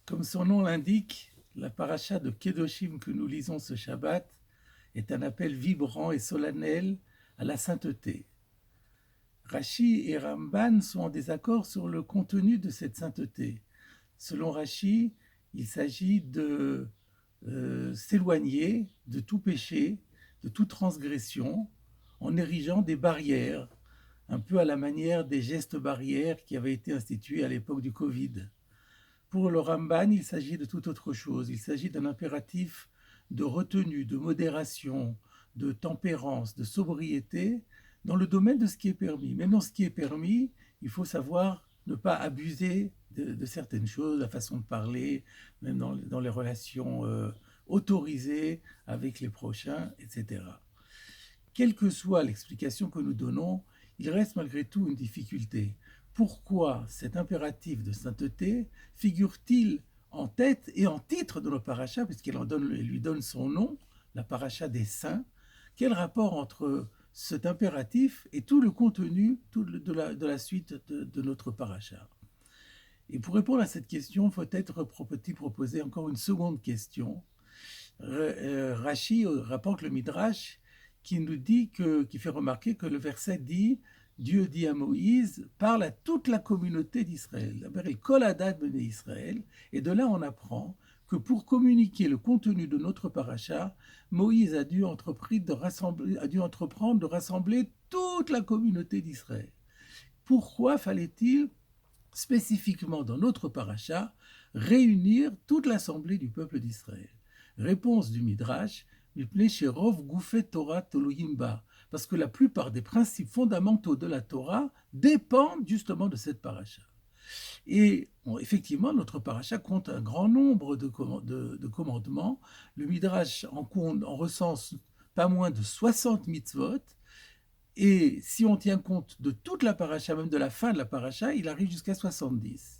Comme son nom l'indique, la paracha de Kedoshim que nous lisons ce Shabbat est un appel vibrant et solennel à la sainteté. Rashi et Ramban sont en désaccord sur le contenu de cette sainteté. Selon Rashi, il s'agit de s'éloigner de tout péché, de toute transgression, en érigeant des barrières, un peu à la manière des gestes barrières qui avaient été institués à l'époque du Covid. Pour le Ramban, il s'agit de toute autre chose. Il s'agit d'un impératif de retenue, de modération, de tempérance, de sobriété dans le domaine de ce qui est permis. Même dans ce qui est permis, il faut savoir ne pas abuser de certaines choses, la façon de parler, même dans les relations autorisées avec les prochains, etc. Quelle que soit l'explication que nous donnons, il reste malgré tout une difficulté. Pourquoi cet impératif de sainteté figure-t-il en tête et en titre de nos parachas, puisqu'il lui donne son nom, la paracha des saints? Quel rapport entre cet impératif et tout le contenu de la suite de notre paracha? Et pour répondre à cette question, peut-être peut-il proposer encore une seconde question. Rashi rapporte le Midrash qui nous dit qui fait remarquer que le verset dit Dieu dit à Moïse, parle à toute la communauté d'Israël, Kol Adat Bnei Israël, et de là on apprend que pour communiquer le contenu de notre paracha, Moïse a dû entreprendre de rassembler toute la communauté d'Israël. Pourquoi fallait-il spécifiquement dans notre paracha réunir toute l'assemblée du peuple d'Israël? Réponse du Midrash, parce que la plupart des principes fondamentaux de la Torah dépendent justement de cette paracha. Et effectivement, notre paracha compte un grand nombre de commandements. Le Midrash en recense pas moins de 60 mitzvot. Et si on tient compte de toute la paracha, même de la fin de la paracha, il arrive jusqu'à 70.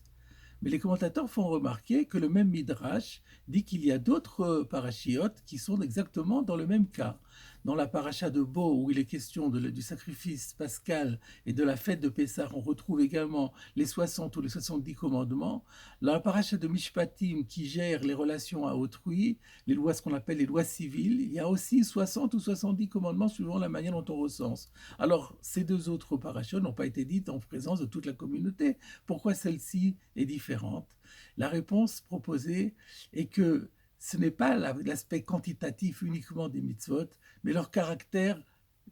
Mais les commentateurs font remarquer que le même Midrash dit qu'il y a d'autres parachiotes qui sont exactement dans le même cas. Dans la paracha de Bo, où il est question du sacrifice pascal et de la fête de Pessah, on retrouve également les 60 ou les 70 commandements. Dans la paracha de Mishpatim, qui gère les relations à autrui, les lois, ce qu'on appelle les lois civiles, il y a aussi 60 ou 70 commandements suivant la manière dont on recense. Alors, ces deux autres parachiotes n'ont pas été dites en présence de toute la communauté. Pourquoi celle-ci est différente? La réponse proposée est que ce n'est pas l'aspect quantitatif uniquement des mitzvot, mais leur caractère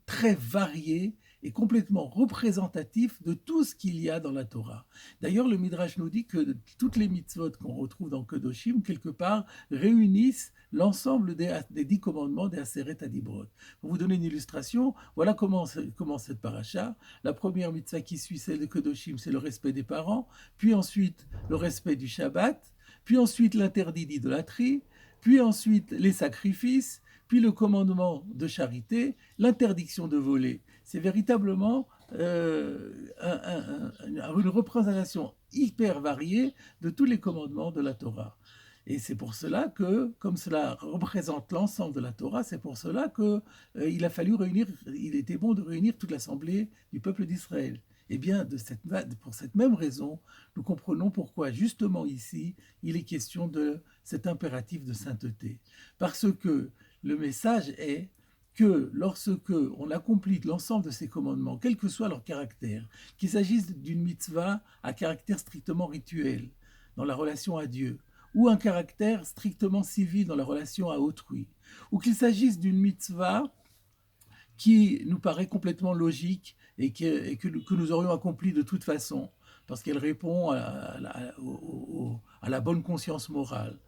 très varié et complètement représentatif de tout ce qu'il y a dans la Torah. D'ailleurs, le Midrash nous dit que toutes les mitzvot qu'on retrouve dans Kedoshim, quelque part, réunissent l'ensemble des 10 commandements des Aseret Adibrot. Pour vous donner une illustration, voilà comment cette paracha. La première mitzvah qui suit celle de Kedoshim, c'est le respect des parents, puis ensuite le respect du Shabbat, puis ensuite l'interdit d'idolâtrie, puis ensuite les sacrifices, puis le commandement de charité, l'interdiction de voler. C'est véritablement une représentation hyper variée de tous les commandements de la Torah. Et c'est pour cela que, comme cela représente l'ensemble de la Torah, c'est pour cela qu'il a fallu il était bon de réunir toute l'assemblée du peuple d'Israël. Eh bien, pour cette même raison, nous comprenons pourquoi, justement ici, il est question de cet impératif de sainteté. Parce que le message est que lorsque on accomplit l'ensemble de ces commandements, quel que soit leur caractère, qu'il s'agisse d'une mitzvah à caractère strictement rituel dans la relation à Dieu, ou un caractère strictement civil dans la relation à autrui, ou qu'il s'agisse d'une mitzvah qui nous paraît complètement logique et que nous aurions accompli de toute façon, parce qu'elle répond à la bonne conscience morale.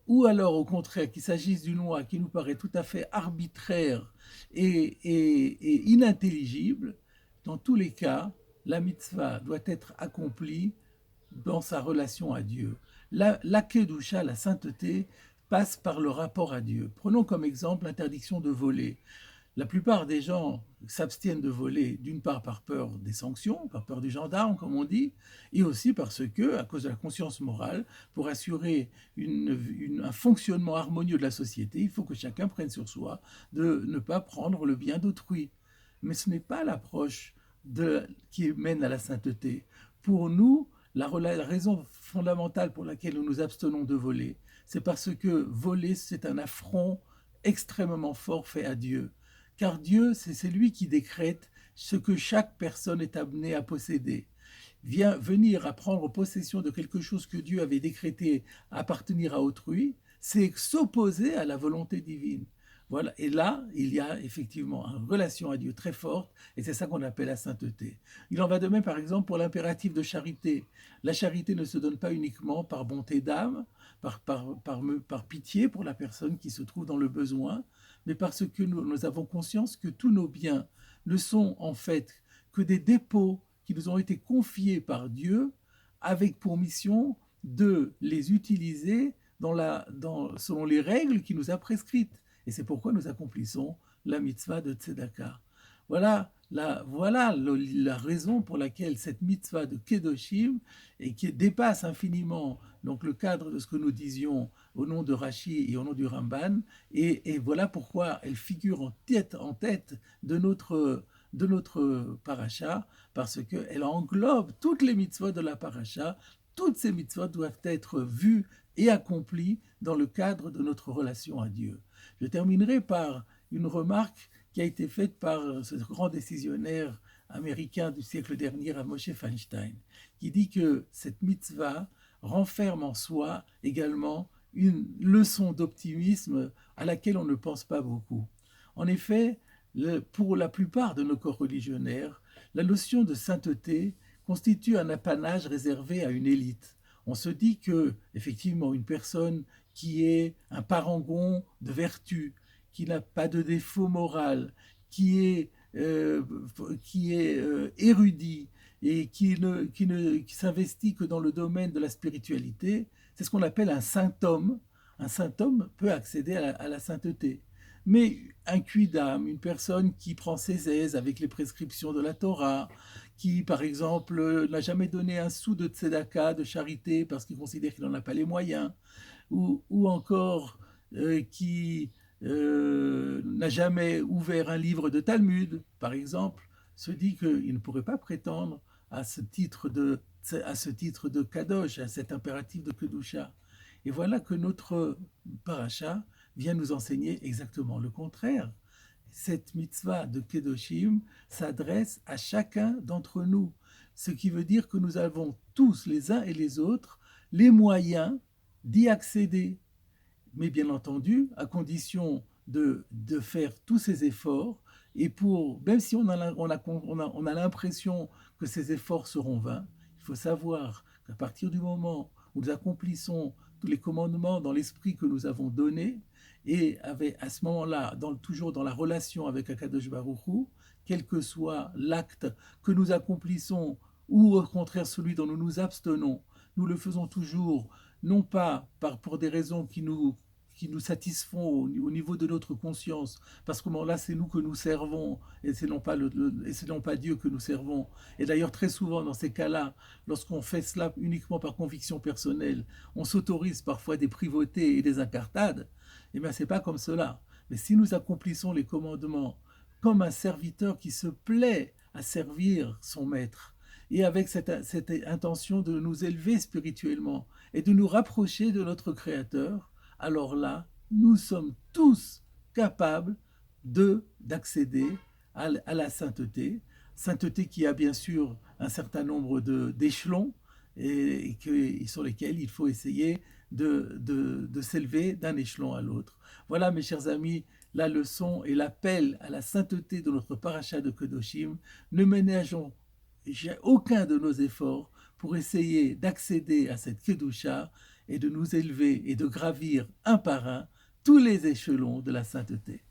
Ou alors, au contraire, qu'il s'agisse d'une loi qui nous paraît tout à fait arbitraire et inintelligible, dans tous les cas, la mitzvah doit être accomplie dans sa relation à Dieu. La kedusha, la sainteté, passe par le rapport à Dieu. Prenons comme exemple l'interdiction de voler. La plupart des gens s'abstiennent de voler, d'une part par peur des sanctions, par peur du gendarme, comme on dit, et aussi parce que, à cause de la conscience morale, pour assurer un fonctionnement harmonieux de la société, il faut que chacun prenne sur soi de ne pas prendre le bien d'autrui. Mais ce n'est pas l'approche qui mène à la sainteté. Pour nous, la raison fondamentale pour laquelle nous nous abstenons de voler, c'est parce que voler, c'est un affront extrêmement fort fait à Dieu. Car Dieu, c'est lui qui décrète ce que chaque personne est amenée à posséder. Venir à prendre possession de quelque chose que Dieu avait décrété appartenir à autrui, c'est s'opposer à la volonté divine. Voilà. Et là, il y a effectivement une relation à Dieu très forte, et c'est ça qu'on appelle la sainteté. Il en va de même, par exemple, pour l'impératif de charité. La charité ne se donne pas uniquement par bonté d'âme, par pitié pour la personne qui se trouve dans le besoin, mais parce que nous avons conscience que tous nos biens ne sont en fait que des dépôts qui nous ont été confiés par Dieu avec pour mission de les utiliser selon les règles qu'il nous a prescrites. Et c'est pourquoi nous accomplissons la mitzvah de Tzedaka. Voilà la raison pour laquelle cette mitzvah de Kedoshim, et qui dépasse infiniment donc le cadre de ce que nous disions au nom de Rashi et au nom du Ramban, et voilà pourquoi elle figure en tête de notre paracha, parce qu'elle englobe toutes les mitzvot de la paracha. Toutes ces mitzvot doivent être vues et accomplies dans le cadre de notre relation à Dieu. Je terminerai par une remarque qui a été faite par ce grand décisionnaire américain du siècle dernier, Moshe Feinstein, qui dit que cette mitzvah renferme en soi également une leçon d'optimisme à laquelle on ne pense pas beaucoup. En effet, pour la plupart de nos corps religionnaires, la notion de sainteté constitue un apanage réservé à une élite. On se dit que, effectivement, une personne qui est un parangon de vertu, qui n'a pas de défaut moral, qui est érudit et qui s'investit que dans le domaine de la spiritualité, c'est ce qu'on appelle un saint homme. Un saint homme peut accéder à la sainteté. Mais un quidam, une personne qui prend ses aises avec les prescriptions de la Torah, qui par exemple n'a jamais donné un sou de tzedaka, de charité, parce qu'il considère qu'il n'en a pas les moyens, ou encore qui n'a jamais ouvert un livre de Talmud, par exemple, se dit qu'il ne pourrait pas prétendre à ce titre de Kadosh, à cet impératif de Kedusha. Et voilà que notre paracha vient nous enseigner exactement le contraire. Cette mitzvah de Kedoshim s'adresse à chacun d'entre nous, ce qui veut dire que nous avons tous, les uns et les autres, les moyens d'y accéder. Mais bien entendu, à condition de faire tous ces efforts, et même si on a l'impression que ces efforts seront vains, il faut savoir qu'à partir du moment où nous accomplissons tous les commandements dans l'esprit que nous avons donné, et à ce moment-là, toujours dans la relation avec Akadosh Baruch Hu, quel que soit l'acte que nous accomplissons, ou au contraire celui dont nous nous abstenons, nous le faisons toujours, non pas pour des raisons qui nous satisfont au niveau de notre conscience, parce que là c'est nous que nous servons, et ce n'est pas Dieu que nous servons. Et d'ailleurs très souvent dans ces cas-là, lorsqu'on fait cela uniquement par conviction personnelle, on s'autorise parfois des privautés et des incartades. Eh bien c'est pas comme cela. Mais si nous accomplissons les commandements comme un serviteur qui se plaît à servir son maître, et avec cette intention de nous élever spirituellement et de nous rapprocher de notre Créateur, alors là, nous sommes tous capables d'accéder à la sainteté qui a bien sûr un certain nombre d'échelons et sur lesquels il faut essayer de s'élever d'un échelon à l'autre. Voilà, mes chers amis, la leçon et l'appel à la sainteté de notre paracha de Kedoshim. Ne ménageons aucun de nos efforts pour essayer d'accéder à cette Kedusha et de nous élever et de gravir un par un tous les échelons de la sainteté.